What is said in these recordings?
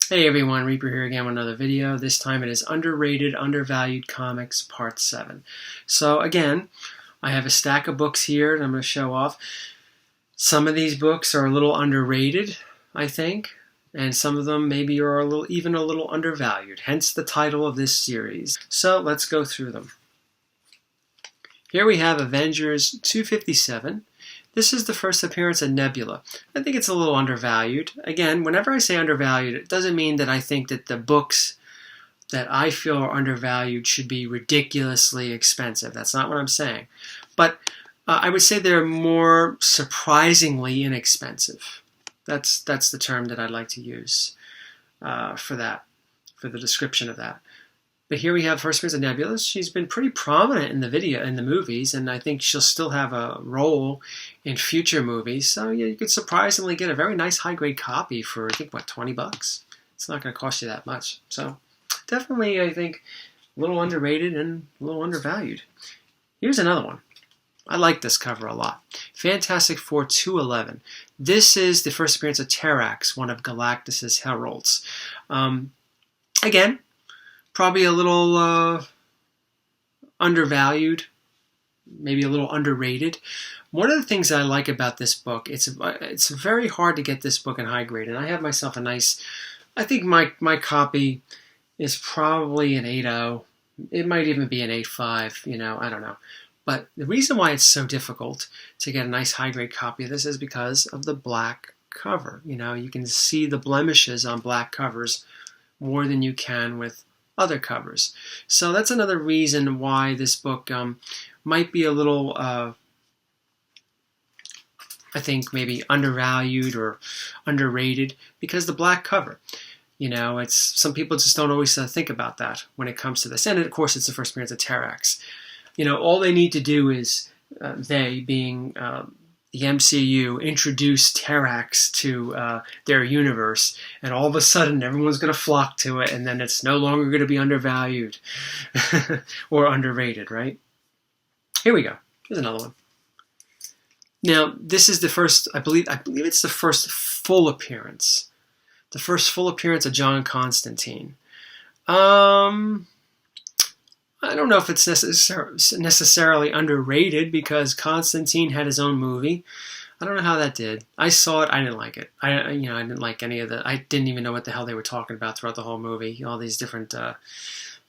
Hey everyone, Reaper here again with another video. This time it is Underrated, Undervalued Comics Part 7. So again, I have a stack of books here that I'm going to show off. Some of these books are a little underrated, I think, and some of them maybe are even a little undervalued, hence the title of this series. So let's go through them. Here we have Avengers 257. This is the first appearance of Nebula. I think it's a little undervalued. Again, whenever I say undervalued, it doesn't mean that I think that the books that I feel are undervalued should be ridiculously expensive. That's not what I'm saying. But I would say they're more surprisingly inexpensive. That's the term that I'd like to use for the description of that. But here we have first appearance of Nebula. She's been pretty prominent in the movies, and I think she'll still have a role in future movies. So yeah, you could surprisingly get a very nice high-grade copy for, I think, what, $20? It's not going to cost you that much. So definitely, I think, a little underrated and a little undervalued. Here's another one. I like this cover a lot. Fantastic Four 211. This is the first appearance of Terrax, one of Galactus's heralds. Again, probably a little undervalued, maybe a little underrated. One of the things I like about this book, it's very hard to get this book in high grade, and I have myself a nice, I think my copy is probably an 8.0. It might even be an 8.5, I don't know. But the reason why it's so difficult to get a nice high grade copy of this is because of the black cover. You can see the blemishes on black covers more than you can with other covers. So that's another reason why this book might be a little, I think, maybe undervalued or underrated because the black cover. It's some people just don't always think about that when it comes to this. And of course, it's the first appearance of Terrax. All they need to do is, they being the MCU, introduce Terrax to their universe, and all of a sudden everyone's going to flock to it, and then it's no longer going to be undervalued or underrated, right? Here we go. Here's another one. Now, this is the first, I believe it's the first full appearance. The first full appearance of John Constantine. I don't know if it's necessarily underrated because Constantine had his own movie. I don't know how that did. I saw it. I didn't like it. I didn't like any of the. I didn't even know what the hell they were talking about throughout the whole movie. All these different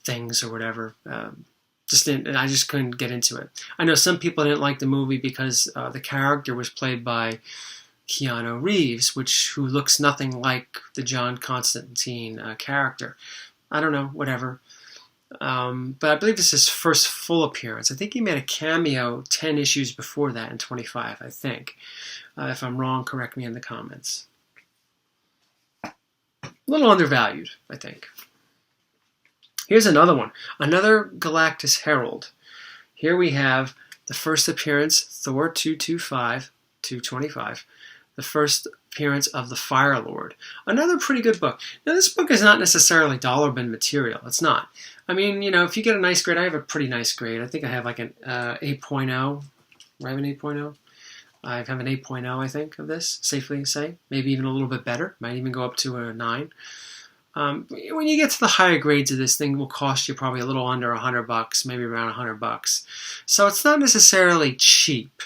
things or whatever. I just couldn't get into it. I know some people didn't like the movie because the character was played by Keanu Reeves, who looks nothing like the John Constantine character. I don't know. Whatever. But I believe this is his first full appearance. I think he made a cameo 10 issues before that in 25, I think. If I'm wrong, correct me in the comments. A little undervalued, I think. Here's another one. Another Galactus Herald. Here we have the first appearance, Thor 225. The first appearance of the Fire Lord. Another pretty good book. Now, this book is not necessarily dollar bin material. It's not. I mean, if you get a nice grade, I have a pretty nice grade. I think I have like an 8.0. I have an 8.0. I have an 8.0, I think, of this, safely say. Maybe even a little bit better. Might even go up to a 9. When you get to the higher grades of this thing, it will cost you probably a little under $100, maybe around $100. So it's not necessarily cheap,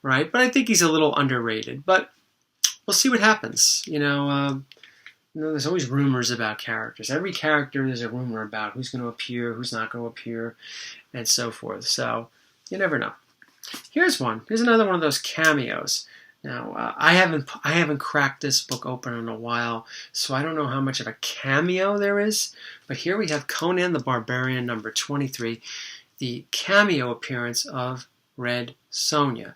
right? But I think he's a little underrated. But we'll see what happens. There's always rumors about characters. Every character there's a rumor about who's going to appear, who's not going to appear, and so forth. So you never know. Here's one. Here's another one of those cameos. Now I haven't cracked this book open in a while, so I don't know how much of a cameo there is. But here we have Conan the Barbarian, number 23, the cameo appearance of Red Sonja.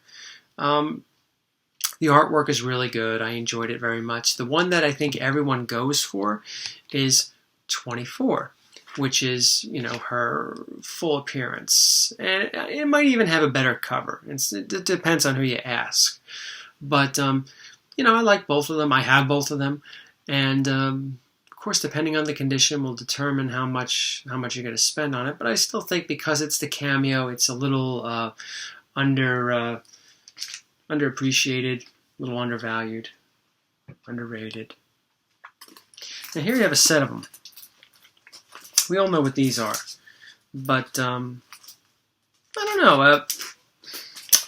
The artwork is really good. I enjoyed it very much. The one that I think everyone goes for is 24, which is, her full appearance. And it might even have a better cover. It depends on who you ask. But, I like both of them. I have both of them. And, of course, depending on the condition will determine how much you're going to spend on it. But I still think because it's the cameo, it's a little underappreciated, a little undervalued, underrated. Now here you have a set of them. We all know what these are, but I don't know.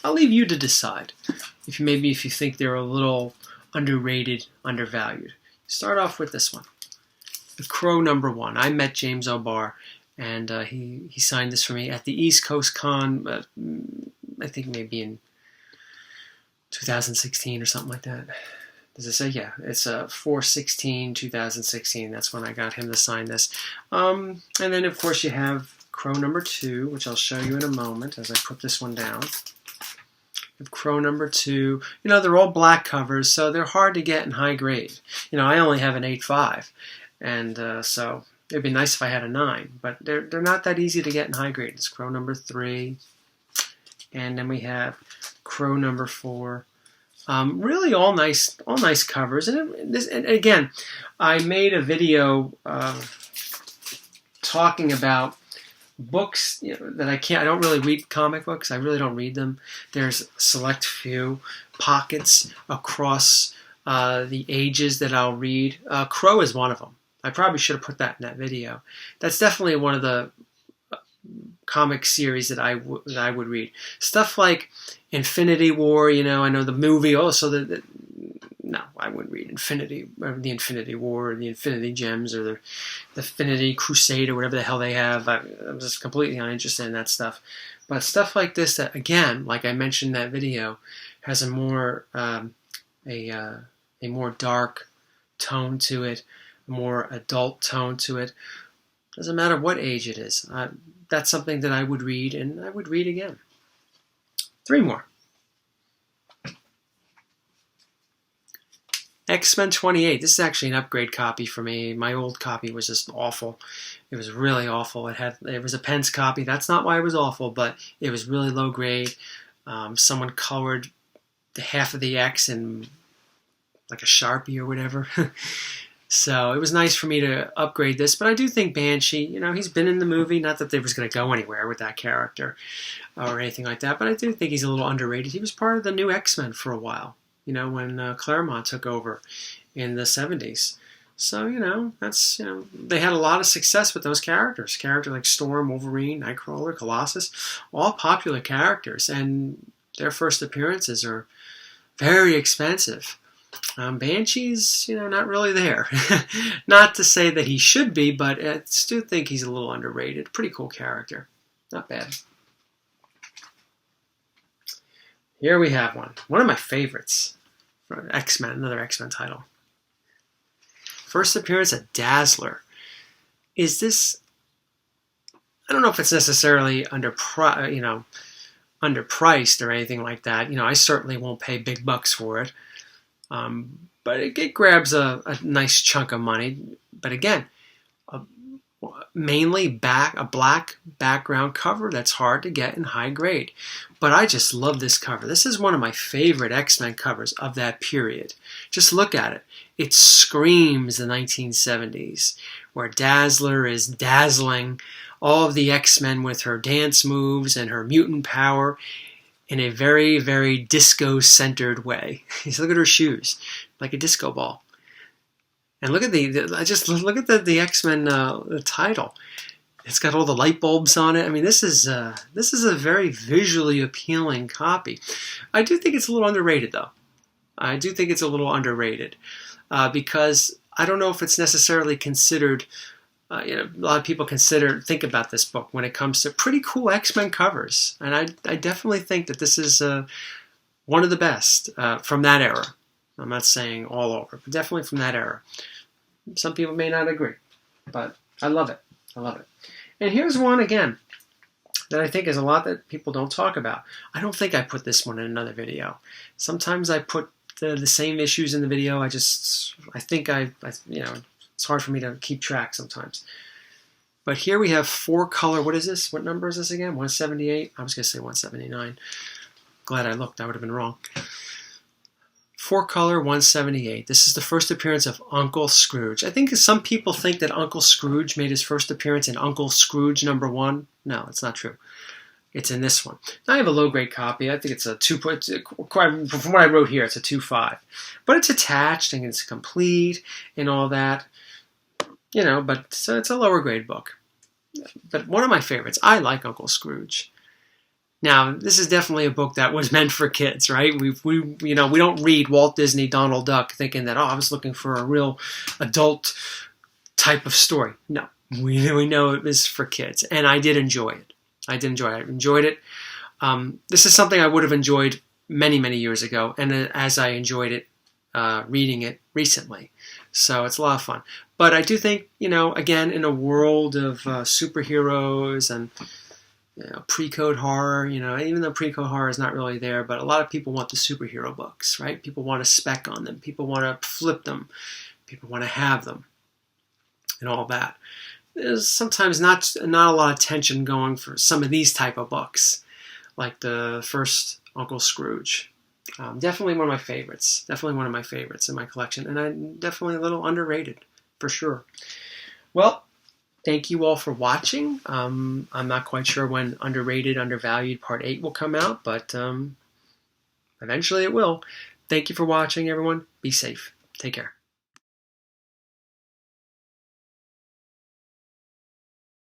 I'll leave you to decide. Maybe if you think they're a little underrated, undervalued. Start off with this one, the Crow #1. I met James O'Barr, and he signed this for me at the East Coast Con. I think maybe in 2016 or something like that. Does it say? Yeah, it's 4/16/2016. That's when I got him to sign this. And then, of course, you have Crow #2, which I'll show you in a moment as I put this one down. Crow #2. You know, they're all black covers, so they're hard to get in high grade. You know, I only have an 8.5, and so it'd be nice if I had a 9, but they're not that easy to get in high grade. It's Crow #3, and then we have Crow #4. Really all nice covers. And again, I made a video talking about books, you know, that I don't really read comic books. I really don't read them. There's a select few pockets across the ages that I'll read. Crow is one of them. I probably should have put that in that video. That's definitely one of the comic series that I would read. Stuff like Infinity War, you know, I know the movie also. No, I wouldn't read the Infinity War, or the Infinity Gems, or the Infinity Crusade, or whatever the hell they have. I'm just completely uninterested in that stuff. But stuff like this, that again, like I mentioned in that video, has a more more dark tone to it, a more adult tone to it. Doesn't matter what age it is. That's something that I would read, and I would read again. 3 more. X-Men 28. This is actually an upgrade copy for me. My old copy was just awful. It was really awful. It was a Pence copy. That's not why it was awful, but it was really low grade. Someone colored half of the X in like a Sharpie or whatever. So it was nice for me to upgrade this. But I do think Banshee, you know, he's been in the movie. Not that they was going to go anywhere with that character or anything like that, but I do think he's a little underrated. He was part of the new X-Men for a while, you know, when Claremont took over in the 70s. So, you know, that's, you know, they had a lot of success with those characters. Characters like Storm, Wolverine, Nightcrawler, Colossus, all popular characters, and their first appearances are very expensive. Banshee's, you know, not really there. Not to say that he should be, but I still think he's a little underrated. Pretty cool character. Not bad. Here we have one. One of my favorites. For X-Men, another X-Men title. First appearance of Dazzler. Is this... I don't know if it's necessarily underpriced or anything like that. You know, I certainly won't pay big bucks for it. But it grabs a nice chunk of money. But again, mainly a black background cover that's hard to get in high grade. But I just love this cover. This is one of my favorite X-Men covers of that period. Just look at it. It screams the 1970s, where Dazzler is dazzling all of the X-Men with her dance moves and her mutant power in a very, very disco-centered way. Just look at her shoes, like a disco ball. And look at look at the X-Men title. It's got all the light bulbs on it. I mean, this is a very visually appealing copy. I do think it's a little underrated, though. I do think it's a little underrated because I don't know if it's necessarily considered. You know, a lot of people think about this book when it comes to pretty cool X-Men covers, and I definitely think that this is one of the best from that era. I'm not saying all over, but definitely from that era. Some people may not agree, but I love it. I love it. And here's one again that I think is a lot that people don't talk about. I don't think I put this one in another video. Sometimes I put the same issues in the video. I think you know. It's hard for me to keep track sometimes. But here we have 4-color. What is this? What number is this again? 178? I was going to say 179. Glad I looked. I would have been wrong. 4-color 178. This is the first appearance of Uncle Scrooge. I think some people think that Uncle Scrooge made his first appearance in Uncle Scrooge #1. No, it's not true. It's in this one. Now I have a low-grade copy. I think it's a 2. From what I wrote here, it's a 2.5. But it's attached and it's complete and all that. but so it's a lower grade book. But one of my favorites, I like Uncle Scrooge. Now, this is definitely a book that was meant for kids, right? We don't read Walt Disney, Donald Duck thinking that, I was looking for a real adult type of story. No, we know it was for kids, and I did enjoy it. I enjoyed it. This is something I would have enjoyed many, many years ago, and as I enjoyed it, reading it recently. So it's a lot of fun. But I do think, again, in a world of superheroes and pre-code horror, even though pre-code horror is not really there, but a lot of people want the superhero books, right? People want to spec on them. People want to flip them. People want to have them and all that. There's sometimes not a lot of tension going for some of these type of books, like the first Uncle Scrooge. Definitely one of my favorites. Definitely one of my favorites in my collection. And I'm definitely a little underrated, for sure. Well, thank you all for watching. I'm not quite sure when Underrated, Undervalued Part 8 will come out, but eventually it will. Thank you for watching, everyone. Be safe. Take care.